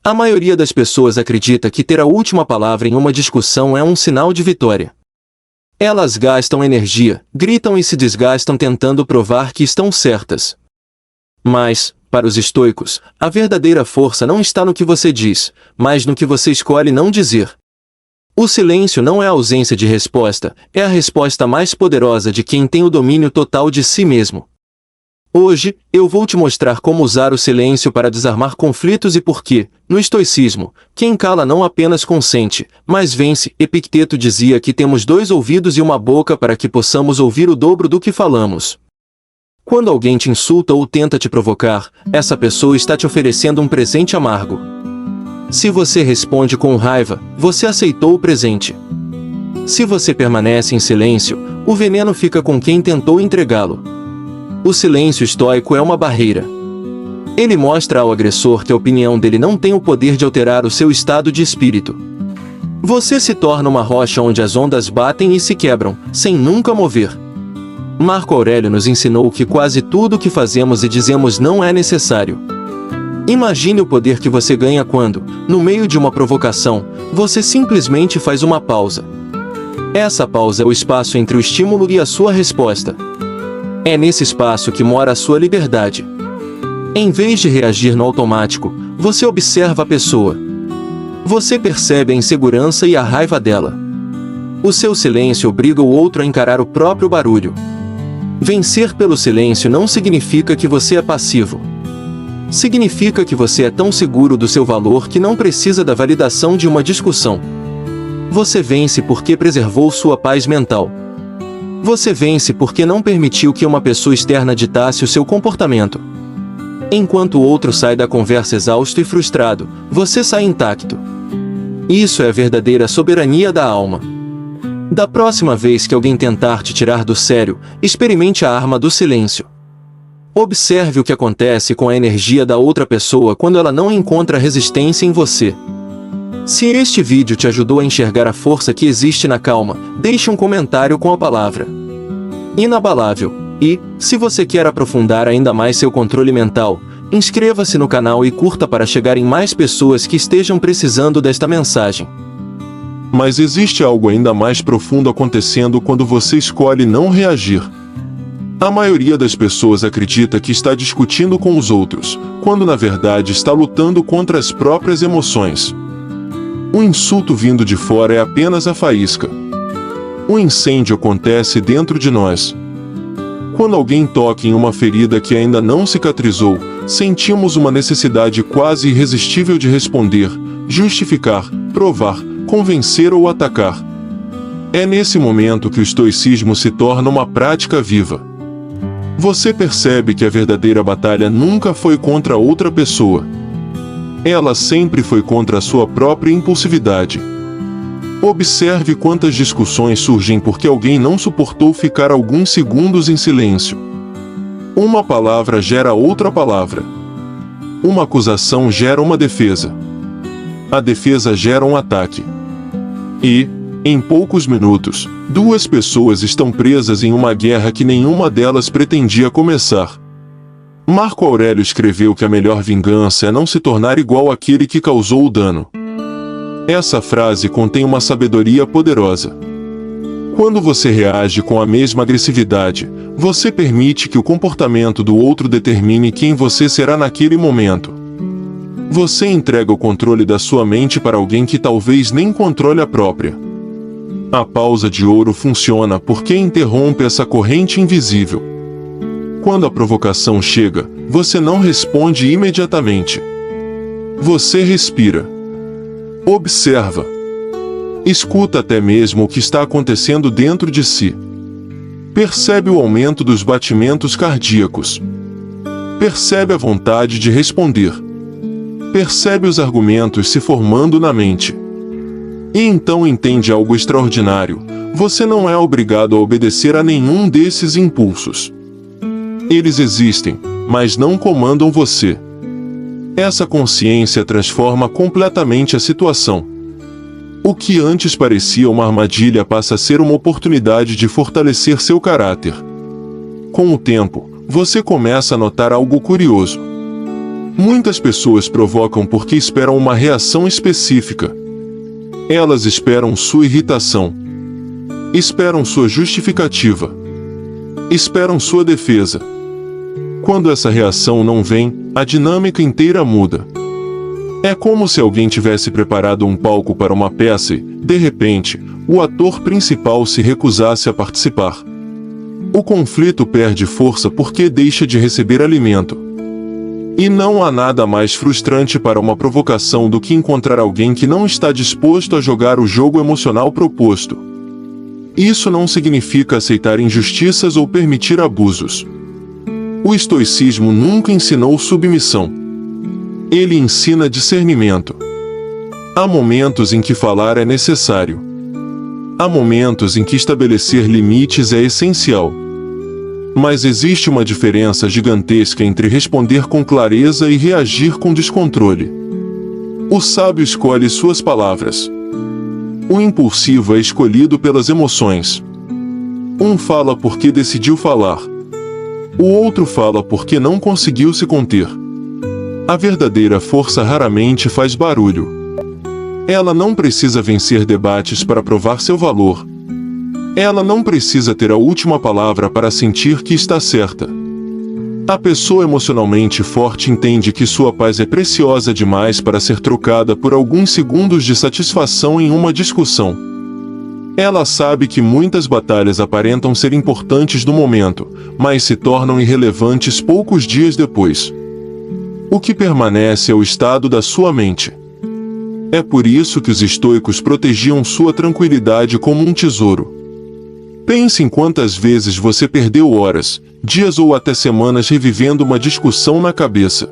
A maioria das pessoas acredita que ter a última palavra em uma discussão é um sinal de vitória. Elas gastam energia, gritam e se desgastam tentando provar que estão certas. Mas, para os estoicos, a verdadeira força não está no que você diz, mas no que você escolhe não dizer. O silêncio não é a ausência de resposta, é a resposta mais poderosa de quem tem o domínio total de si mesmo. Hoje, eu vou te mostrar como usar o silêncio para desarmar conflitos e por que, no estoicismo, quem cala não apenas consente, mas vence. Epicteto dizia que temos 2 ouvidos e uma boca para que possamos ouvir o dobro do que falamos. Quando alguém te insulta ou tenta te provocar, essa pessoa está te oferecendo um presente amargo. Se você responde com raiva, você aceitou o presente. Se você permanece em silêncio, o veneno fica com quem tentou entregá-lo. O silêncio estoico é uma barreira. Ele mostra ao agressor que a opinião dele não tem o poder de alterar o seu estado de espírito. Você se torna uma rocha onde as ondas batem e se quebram, sem nunca mover. Marco Aurélio nos ensinou que quase tudo o que fazemos e dizemos não é necessário. Imagine o poder que você ganha quando, no meio de uma provocação, você simplesmente faz uma pausa. Essa pausa é o espaço entre o estímulo e a sua resposta. É nesse espaço que mora a sua liberdade. Em vez de reagir no automático, você observa a pessoa. Você percebe a insegurança e a raiva dela. O seu silêncio obriga o outro a encarar o próprio barulho. Vencer pelo silêncio não significa que você é passivo. Significa que você é tão seguro do seu valor que não precisa da validação de uma discussão. Você vence porque preservou sua paz mental. Você vence porque não permitiu que uma pessoa externa ditasse o seu comportamento. Enquanto o outro sai da conversa exausto e frustrado, você sai intacto. Isso é a verdadeira soberania da alma. Da próxima vez que alguém tentar te tirar do sério, experimente a arma do silêncio. Observe o que acontece com a energia da outra pessoa quando ela não encontra resistência em você. Se este vídeo te ajudou a enxergar a força que existe na calma, deixe um comentário com a palavra inabalável. E, se você quer aprofundar ainda mais seu controle mental, inscreva-se no canal e curta para chegarem mais pessoas que estejam precisando desta mensagem. Mas existe algo ainda mais profundo acontecendo quando você escolhe não reagir. A maioria das pessoas acredita que está discutindo com os outros, quando na verdade está lutando contra as próprias emoções. Um insulto vindo de fora é apenas a faísca. Um incêndio acontece dentro de nós. Quando alguém toca em uma ferida que ainda não cicatrizou, sentimos uma necessidade quase irresistível de responder, justificar, provar, convencer ou atacar. É nesse momento que o estoicismo se torna uma prática viva. Você percebe que a verdadeira batalha nunca foi contra outra pessoa. Ela sempre foi contra a sua própria impulsividade. Observe quantas discussões surgem porque alguém não suportou ficar alguns segundos em silêncio. Uma palavra gera outra palavra. Uma acusação gera uma defesa. A defesa gera um ataque. E, em poucos minutos, 2 pessoas estão presas em uma guerra que nenhuma delas pretendia começar. Marco Aurélio escreveu que a melhor vingança é não se tornar igual àquele que causou o dano. Essa frase contém uma sabedoria poderosa. Quando você reage com a mesma agressividade, você permite que o comportamento do outro determine quem você será naquele momento. Você entrega o controle da sua mente para alguém que talvez nem controle a própria. A pausa de ouro funciona porque interrompe essa corrente invisível. Quando a provocação chega, você não responde imediatamente. Você respira. Observa. Escuta até mesmo o que está acontecendo dentro de si. Percebe o aumento dos batimentos cardíacos. Percebe a vontade de responder. Percebe os argumentos se formando na mente. E então entende algo extraordinário: você não é obrigado a obedecer a nenhum desses impulsos. Eles existem, mas não comandam você. Essa consciência transforma completamente a situação. O que antes parecia uma armadilha passa a ser uma oportunidade de fortalecer seu caráter. Com o tempo, você começa a notar algo curioso. Muitas pessoas provocam porque esperam uma reação específica. Elas esperam sua irritação. Esperam sua justificativa. Esperam sua defesa. Quando essa reação não vem, a dinâmica inteira muda. É como se alguém tivesse preparado um palco para uma peça e, de repente, o ator principal se recusasse a participar. O conflito perde força porque deixa de receber alimento. E não há nada mais frustrante para uma provocação do que encontrar alguém que não está disposto a jogar o jogo emocional proposto. Isso não significa aceitar injustiças ou permitir abusos. O estoicismo nunca ensinou submissão. Ele ensina discernimento. Há momentos em que falar é necessário. Há momentos em que estabelecer limites é essencial. Mas existe uma diferença gigantesca entre responder com clareza e reagir com descontrole. O sábio escolhe suas palavras. O impulsivo é escolhido pelas emoções. Um fala porque decidiu falar. O outro fala porque não conseguiu se conter. A verdadeira força raramente faz barulho. Ela não precisa vencer debates para provar seu valor. Ela não precisa ter a última palavra para sentir que está certa. A pessoa emocionalmente forte entende que sua paz é preciosa demais para ser trocada por alguns segundos de satisfação em uma discussão. Ela sabe que muitas batalhas aparentam ser importantes no momento, mas se tornam irrelevantes poucos dias depois. O que permanece é o estado da sua mente. É por isso que os estoicos protegiam sua tranquilidade como um tesouro. Pense em quantas vezes você perdeu horas, dias ou até semanas revivendo uma discussão na cabeça.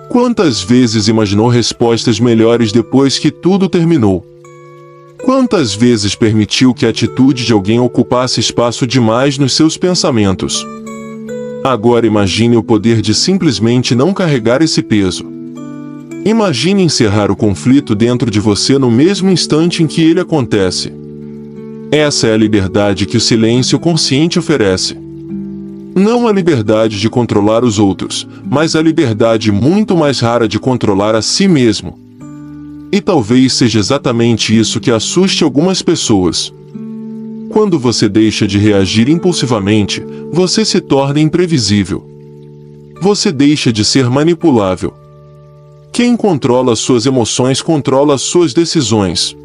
Quantas vezes imaginou respostas melhores depois que tudo terminou? Quantas vezes permitiu que a atitude de alguém ocupasse espaço demais nos seus pensamentos? Agora imagine o poder de simplesmente não carregar esse peso. Imagine encerrar o conflito dentro de você no mesmo instante em que ele acontece. Essa é a liberdade que o silêncio consciente oferece. Não a liberdade de controlar os outros, mas a liberdade muito mais rara de controlar a si mesmo. E talvez seja exatamente isso que assuste algumas pessoas. Quando você deixa de reagir impulsivamente, você se torna imprevisível. Você deixa de ser manipulável. Quem controla suas emoções controla suas decisões.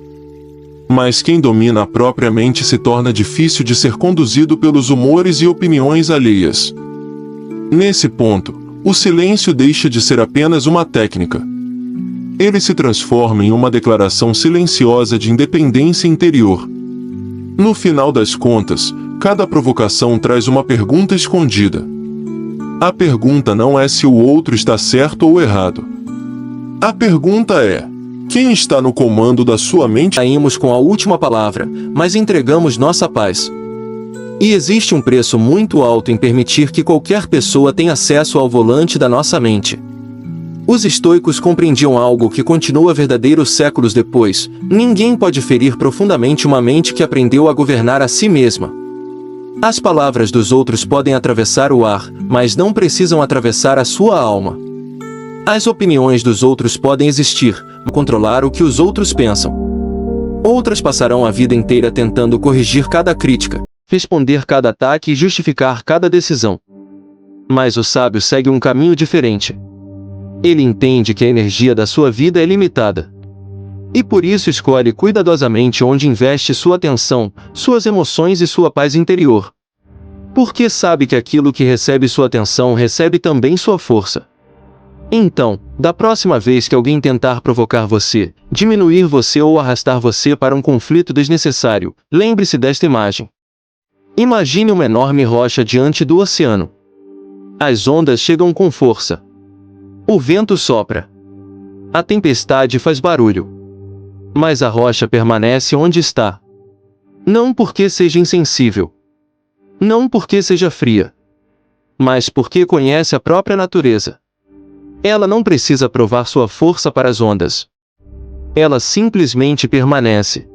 Mas quem domina a própria mente se torna difícil de ser conduzido pelos humores e opiniões alheias. Nesse ponto, o silêncio deixa de ser apenas uma técnica. Ele se transforma em uma declaração silenciosa de independência interior. No final das contas, cada provocação traz uma pergunta escondida. A pergunta não é se o outro está certo ou errado. A pergunta é: quem está no comando da sua mente? Saímos com a última palavra, mas entregamos nossa paz. E existe um preço muito alto em permitir que qualquer pessoa tenha acesso ao volante da nossa mente. Os estoicos compreendiam algo que continua verdadeiro séculos depois: ninguém pode ferir profundamente uma mente que aprendeu a governar a si mesma. As palavras dos outros podem atravessar o ar, mas não precisam atravessar a sua alma. As opiniões dos outros podem existir, controlar o que os outros pensam. Outras passarão a vida inteira tentando corrigir cada crítica, responder cada ataque e justificar cada decisão. Mas o sábio segue um caminho diferente. Ele entende que a energia da sua vida é limitada. E por isso escolhe cuidadosamente onde investe sua atenção, suas emoções e sua paz interior. Porque sabe que aquilo que recebe sua atenção recebe também sua força. Então, da próxima vez que alguém tentar provocar você, diminuir você ou arrastar você para um conflito desnecessário, lembre-se desta imagem. Imagine uma enorme rocha diante do oceano. As ondas chegam com força. O vento sopra. A tempestade faz barulho. Mas a rocha permanece onde está. Não porque seja insensível. Não porque seja fria. Mas porque conhece a própria natureza. Ela não precisa provar sua força para as ondas. Ela simplesmente permanece.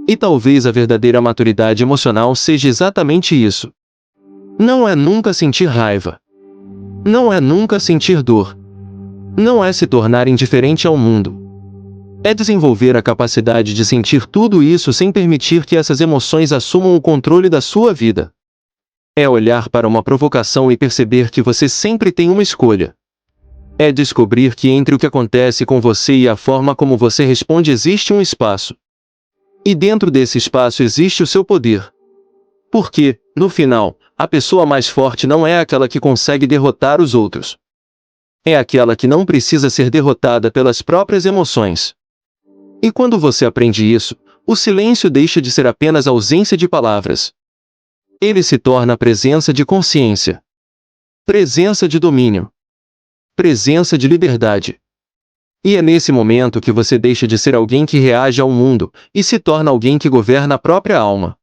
E talvez a verdadeira maturidade emocional seja exatamente isso. Não é nunca sentir raiva. Não é nunca sentir dor. Não é se tornar indiferente ao mundo. É desenvolver a capacidade de sentir tudo isso sem permitir que essas emoções assumam o controle da sua vida. É olhar para uma provocação e perceber que você sempre tem uma escolha. É descobrir que entre o que acontece com você e a forma como você responde existe um espaço. E dentro desse espaço existe o seu poder. Porque, no final, a pessoa mais forte não é aquela que consegue derrotar os outros. É aquela que não precisa ser derrotada pelas próprias emoções. E quando você aprende isso, o silêncio deixa de ser apenas ausência de palavras. Ele se torna presença de consciência. Presença de domínio. Presença de liberdade. E é nesse momento que você deixa de ser alguém que reage ao mundo, e se torna alguém que governa a própria alma.